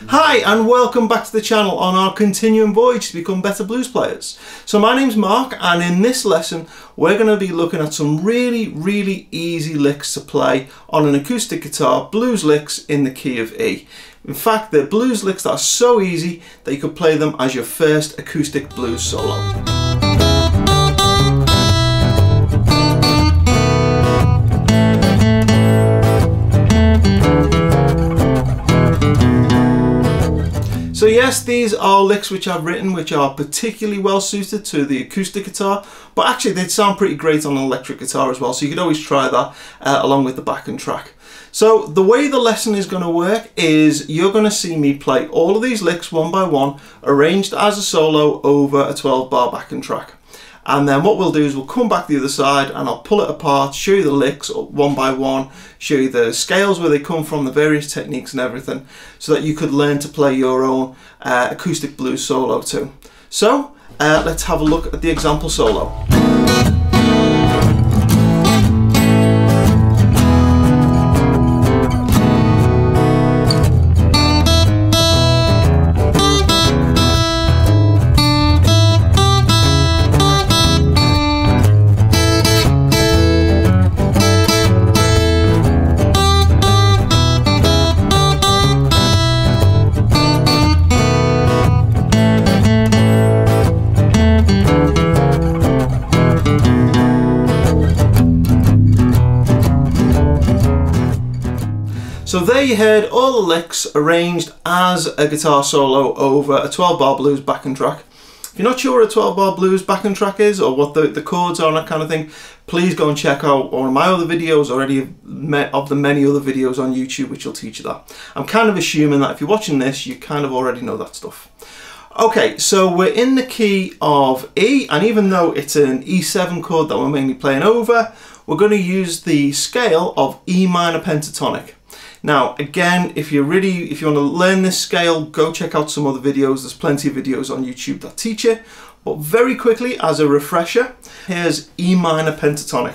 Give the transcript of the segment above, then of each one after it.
Hi and welcome back to the channel on our continuing voyage to become better blues players. So my name's Mark, and in this lesson we're going to be looking at some really easy licks to play on an acoustic guitar, blues licks in the key of E. In fact, they're blues licks that are so easy that you could play them as your first acoustic blues solo. So yes, these are licks which I've written which are particularly well suited to the acoustic guitar, but actually they'd sound pretty great on an electric guitar as well, so you could always try that along with the backing track. So the way the lesson is going to work is you're going to see me play all of these licks one by one, arranged as a solo over a 12-bar backing track. And then what we'll do is we'll come back the other side and I'll pull it apart, show you the licks one by one, show you the scales where they come from, the various techniques and everything, so that you could learn to play your own acoustic blues solo too. So let's have a look at the example solo. So there you heard all the licks arranged as a guitar solo over a 12-bar blues backing track. If you're not sure what a 12-bar blues backing track is or what the chords are and that kind of thing, please go and check out one of my other videos or any of the many other videos on YouTube which will teach you that. I'm kind of assuming that if you're watching this, you kind of already know that stuff. Okay, so we're in the key of E, and even though it's an E7 chord that we're mainly playing over, we're going to use the scale of E minor pentatonic. Now, again, if you want to learn this scale, go check out some other videos. There's plenty of videos on YouTube that teach it. But very quickly, as a refresher, here's E minor pentatonic.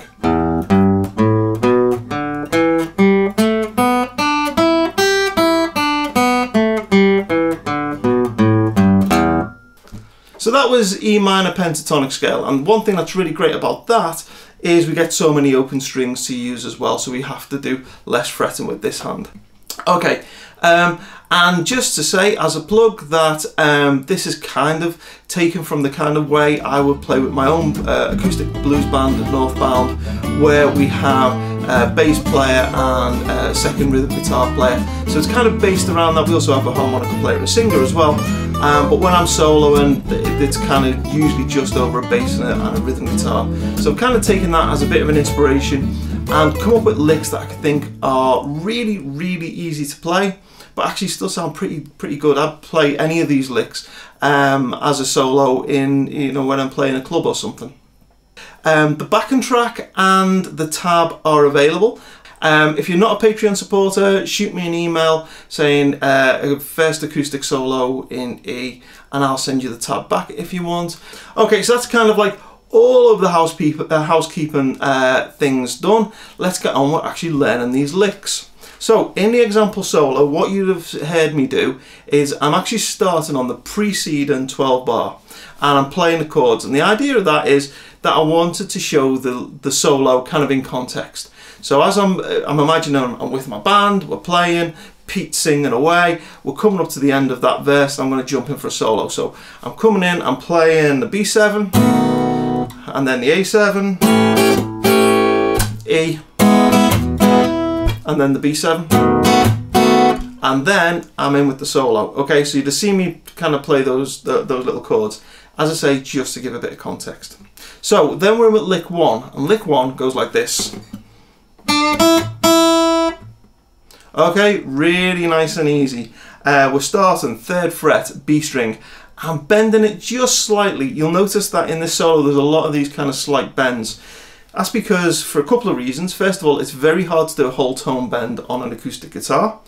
So that was E minor pentatonic scale, and one thing that's really great about that is we get so many open strings to use as well, so we have to do less fretting with this hand. Okay, and just to say as a plug that this is kind of taken from the kind of way I would play with my own acoustic blues band at Northbound, where we have a bass player and a second rhythm guitar player. So it's kind of based around that. We also have a harmonica player and a singer as well. But when I'm soloing, it's kind of usually just over a bass and a rhythm guitar. So I've kind of taken that as a bit of an inspiration and come up with licks that I think are really easy to play, but actually still sound pretty good. I'd play any of these licks as a solo in, when I'm playing a club or something. The backing track and the tab are available. If you're not a Patreon supporter, shoot me an email saying first acoustic solo in E, and I'll send you the tab back if you want. Okay, so that's kind of like all of the housekeeping things done. Let's get on with actually learning these licks. So in the example solo, what you'd have heard me do is I'm actually starting on the preceding 12 bar and I'm playing the chords, and the idea of that is that I wanted to show the solo kind of in context. So as I'm imagining I'm with my band, we're playing, Pete's singing away, we're coming up to the end of that verse, and I'm going to jump in for a solo. So I'm coming in, I'm playing the B7, and then the A7, E, and then the B7, and then I'm in with the solo. Okay, so you just see me kind of play those little chords, as I say, just to give a bit of context. So then we're with lick 1, and lick 1 goes like this. Okay, really nice and easy. We're starting 3rd fret, B string. I'm bending it just slightly. You'll notice that in this solo there's a lot of these kind of slight bends. That's because, for a couple of reasons. First of all, it's very hard to do a whole tone bend on an acoustic guitar,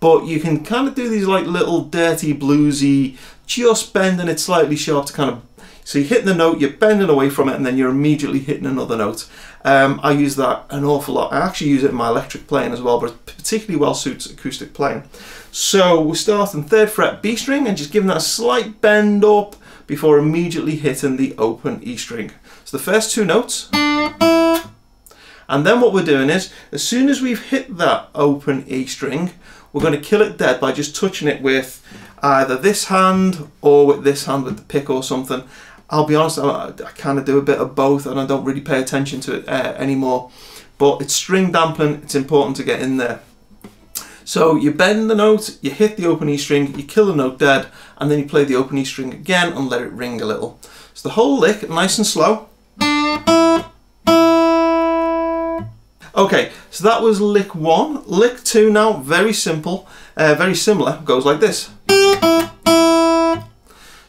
but you can kind of do these like little dirty bluesy, just bending it slightly sharp to kind of, So you're hitting the note, you're bending away from it, and then you're immediately hitting another note. I use that an awful lot. I actually use it in my electric playing as well, but it particularly well suits acoustic playing. So we're starting 3rd fret B string and just giving that a slight bend up before immediately hitting the open E string. So the first 2 notes. And then what we're doing is, as soon as we've hit that open E string, we're going to kill it dead by just touching it with either this hand or with this hand with the pick or something. I'll be honest, I kind of do a bit of both and I don't really pay attention to it anymore. But it's string dampening, it's important to get in there. So you bend the note, you hit the open E string, you kill the note dead, and then you play the open E string again and let it ring a little. So the whole lick, nice and slow. Okay, so that was lick 1. Lick 2 now, very simple, very similar, goes like this.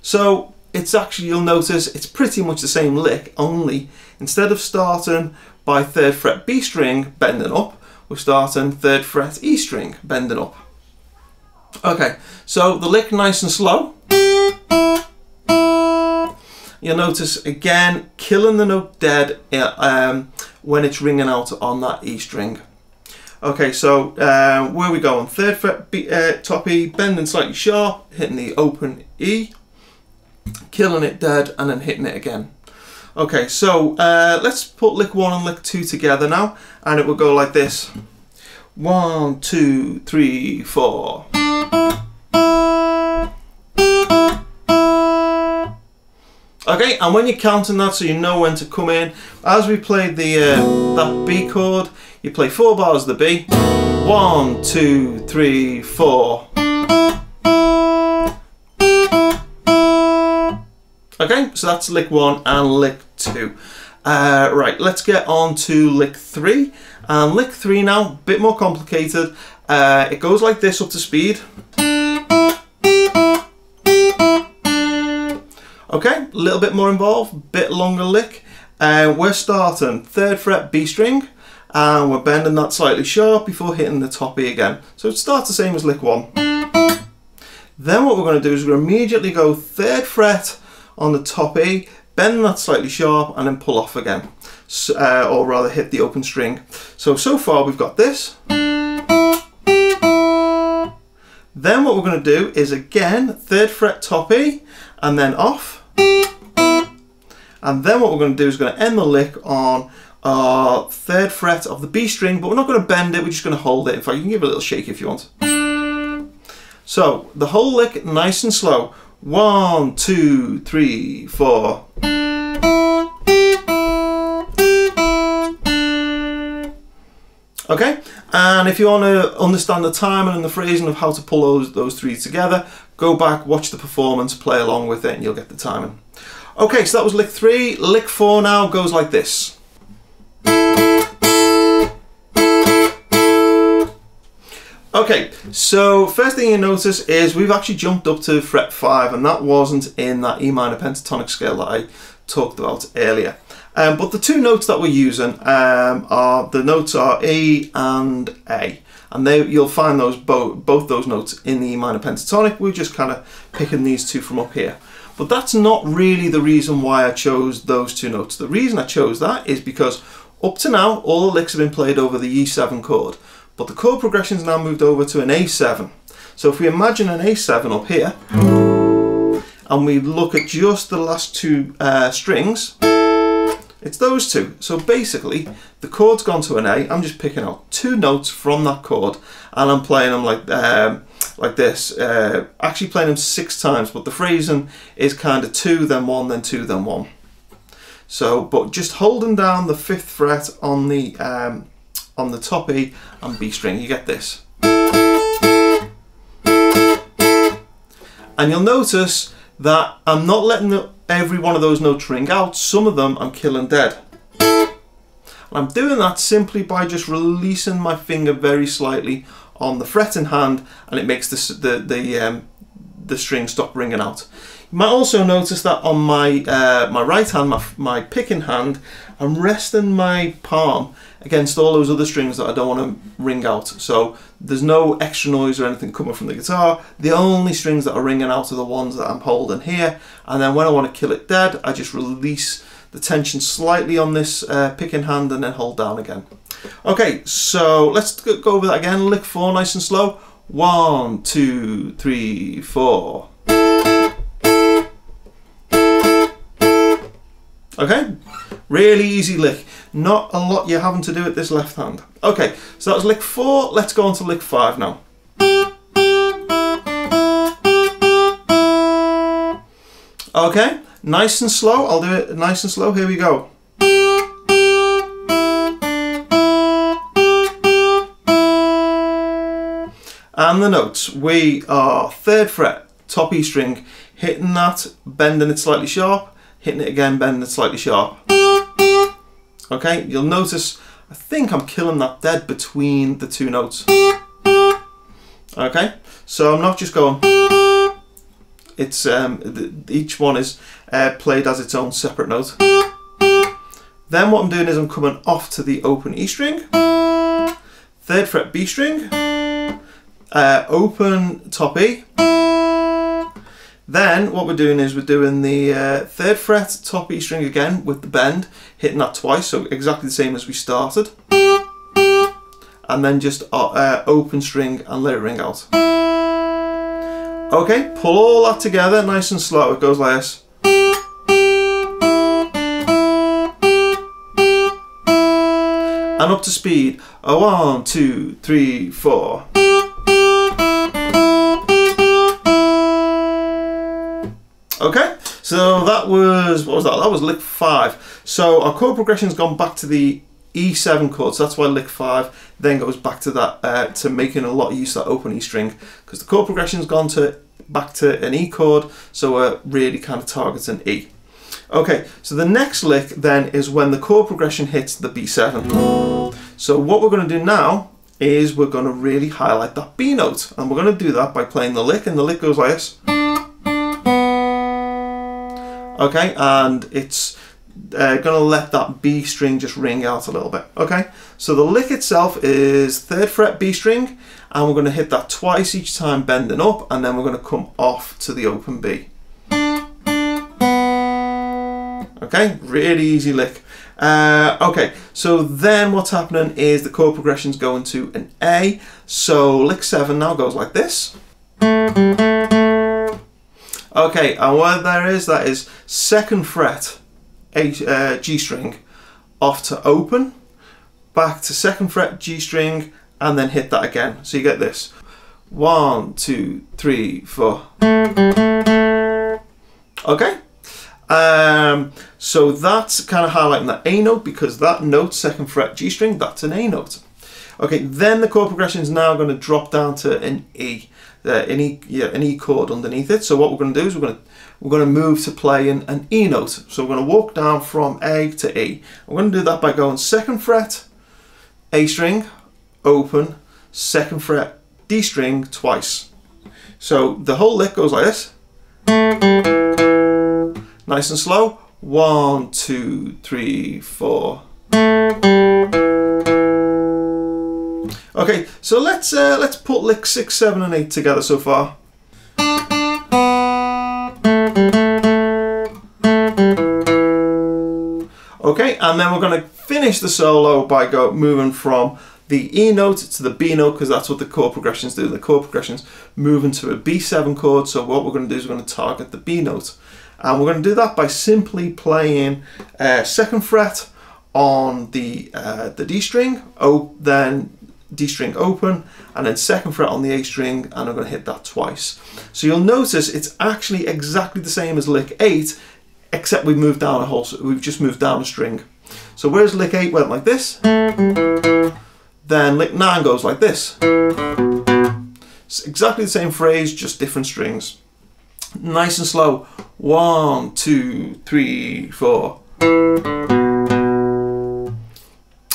So it's actually, you'll notice, it's pretty much the same lick, only instead of starting by 3rd fret B string, bending up, we're starting 3rd fret E string, bending up. Okay, so the lick nice and slow. You'll notice again, killing the note dead when it's ringing out on that E string. Okay, so where are we going? 3rd fret B, top E, bending slightly sharp, hitting the open E, killing it dead, and then hitting it again. Okay, so let's put lick 1 and lick 2 together now, and it will go like this. 1, 2, 3, 4. Okay, and when you're counting that so you know when to come in, as we played the that B chord, you play 4 bars of the B. 1, 2, 3, 4. Okay, so that's lick 1 and lick 2. Right, let's get on to lick 3. And lick 3 now, a bit more complicated. It goes like this up to speed. Okay, a little bit more involved, bit longer lick. We're starting 3rd fret B string, and we're bending that slightly sharp before hitting the top E again. So it starts the same as lick 1. Then what we're going to do is we're going to immediately go 3rd fret on the top E, bend that slightly sharp, and then pull off again. Or rather hit the open string. So far we've got this. Then what we're going to do is again 3rd fret top E, and then off. And then what we're going to do is we're going to end the lick on our 3rd fret of the B string, but we're not going to bend it, we're just going to hold it. In fact, you can give it a little shake if you want. So the whole lick nice and slow. 1, 2, 3, 4. Okay, and if you want to understand the timing and the phrasing of how to pull those 3 together, go back, watch the performance, play along with it, and you'll get the timing. Okay, so that was lick 3. Lick 4 now goes like this. Okay, so first thing you notice is we've actually jumped up to fret 5, and that wasn't in that E minor pentatonic scale that I talked about earlier. But the 2 notes that we're using the notes are E and A, and you'll find those both those notes in the E minor pentatonic. We're just kind of picking these 2 from up here. But that's not really the reason why I chose those 2 notes. The reason I chose that is because up to now all the licks have been played over the E7 chord, but the chord progression's now moved over to an A7. So if we imagine an A7 up here, and we look at just the last 2 strings, it's those 2. So basically, the chord's gone to an A. I'm just picking out 2 notes from that chord, and I'm playing them like this. Actually playing them 6 times, but the phrasing is kind of 2, then 1, then 2, then 1. So, but just holding down the 5th fret on the top E and B string, you get this. And you'll notice that I'm not letting every one of those notes ring out. Some of them I'm killing dead. And I'm doing that simply by just releasing my finger very slightly on the fretting hand, and it makes the string stop ringing out. You might also notice that on my my right hand, my picking hand, I'm resting my palm against all those other strings that I don't want to ring out. So there's no extra noise or anything coming from the guitar. The only strings that are ringing out are the ones that I'm holding here, and then when I want to kill it dead, I just release the tension slightly on this picking hand and then hold down again. Okay, so let's go over that again. Lick 4 nice and slow. 1, 2, 3, 4. Okay, really easy lick. Not a lot you're having to do with this left hand. Okay, so that was lick 4. Let's go on to lick 5 now. Okay, nice and slow. I'll do it nice and slow. Here we go. And the notes, we are 3rd fret, top E string, hitting that, bending it slightly sharp, hitting it again, bending it slightly sharp. Okay, you'll notice, I think I'm killing that dead between the 2 notes. Okay, so I'm not just going, it's each one is played as its own separate note. Then what I'm doing is I'm coming off to the open E string, 3rd fret B string, open top E. Then what we're doing is we're doing the 3rd fret top E string again with the bend, hitting that twice, so exactly the same as we started. And then just open string and let it ring out. Okay, pull all that together nice and slow. It goes like this. And up to speed. 1, 2, 3, 4. Okay, so that was, what was that? That was lick 5. So our chord progression's gone back to the E7 chord, so that's why lick 5 then goes back to that, to making a lot of use of that open E string, because the chord progression's gone back to an E chord, so we're really kind of targeting E. Okay, so the next lick then is when the chord progression hits the B7. So what we're going to do now is we're going to really highlight that B note, and we're going to do that by playing the lick, and the lick goes like this. Okay, and it's going to let that B string just ring out a little bit. Okay, so the lick itself is 3rd fret B string, and we're going to hit that twice each time, bending up, and then we're going to come off to the open B. Okay, really easy lick. Okay, so then what's happening is the chord progression's going to an A, so lick 7 now goes like this. Okay, and what that is 2nd fret G string, off to open, back to 2nd fret G string, and then hit that again. So you get this. 1, 2, 3, 4. Okay. So that's kind of highlighting that A note, because that note, 2nd fret G string, that's an A note. Okay, then the chord progression is now going to drop down to an E. An E chord underneath it. So what we're going to do is we're going to move to playing an E note. So we're going to walk down from A to E. We're going to do that by going 2nd fret A string, open, 2nd fret D string twice. So the whole lick goes like this. Nice and slow. 1, 2, 3, 4. Okay, so let's put lick 6, 7, and 8 together so far. Okay, and then we're going to finish the solo by moving from the E note to the B note, because that's what the chord progressions do. The chord progressions moving to a B7 chord. So what we're going to do is we're going to target the B note, and we're going to do that by simply playing 2nd fret on the D string, then D string open, and then 2nd fret on the A string, and I'm going to hit that twice. So you'll notice it's actually exactly the same as lick 8, except we've moved down we've just moved down a string. So whereas lick 8 went like this, then lick 9 goes like this. It's exactly the same phrase, just different strings. Nice and slow. 1, 2, 3, 4.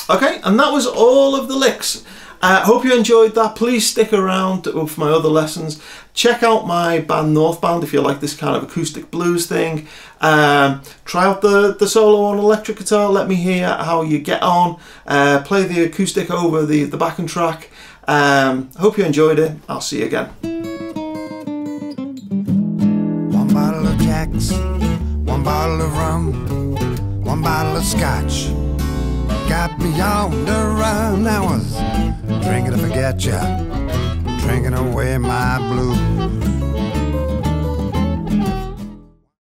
Okay, and that was all of the licks. Hope you enjoyed that. Please stick around for my other lessons. Check out my band Northbound if you like this kind of acoustic blues thing. Try out the solo on electric guitar. Let me hear how you get on. Play the acoustic over the backing track. Hope you enjoyed it. I'll see you again. One bottle of Jack's, one bottle of rum, one bottle of scotch. Got me on the run. I was drinking to forget ya, drinking away my blues.